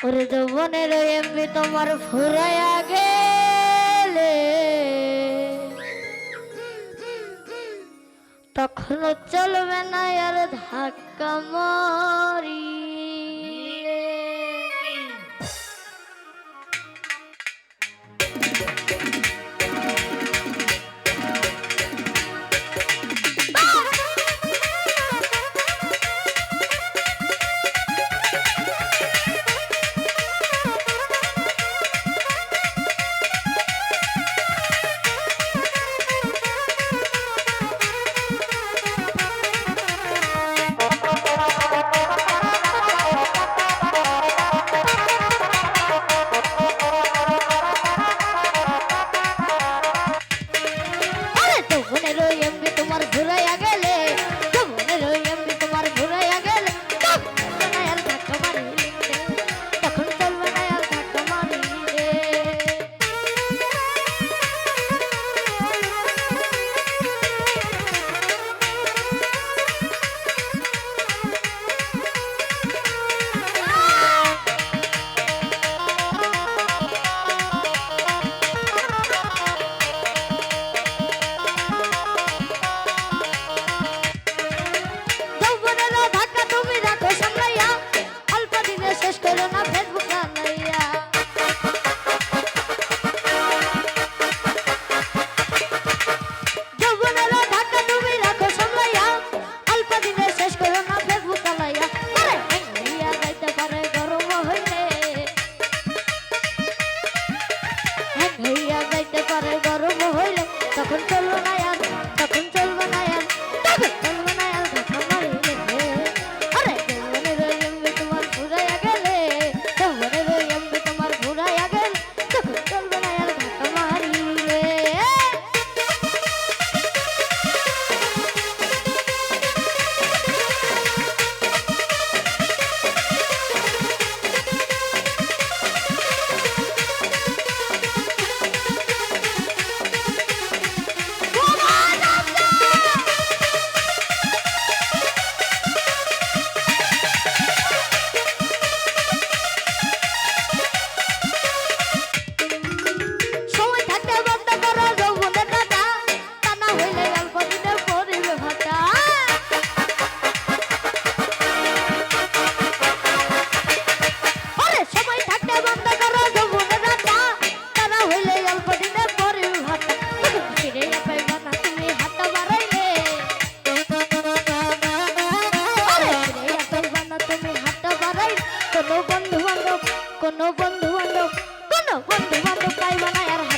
ওরে যৌবনের এমনি তোমার ফুরাইয়া গেলে তখন চলবে না আর ধাক্কা মারি তখন চলবো না আর তখন চলবো না আর তখন চলবো না আর ধাক্কা মারিলে আরে যৌবনের এমবি তোমার ঘুরাইয়া গেলে যৌবনের এমবি তোমার ঘুরাইয়া গেলে তখন চলবো না আর ধাক্কা মারিলে কোনো বন্ধু বান্ধব পাইবা না আর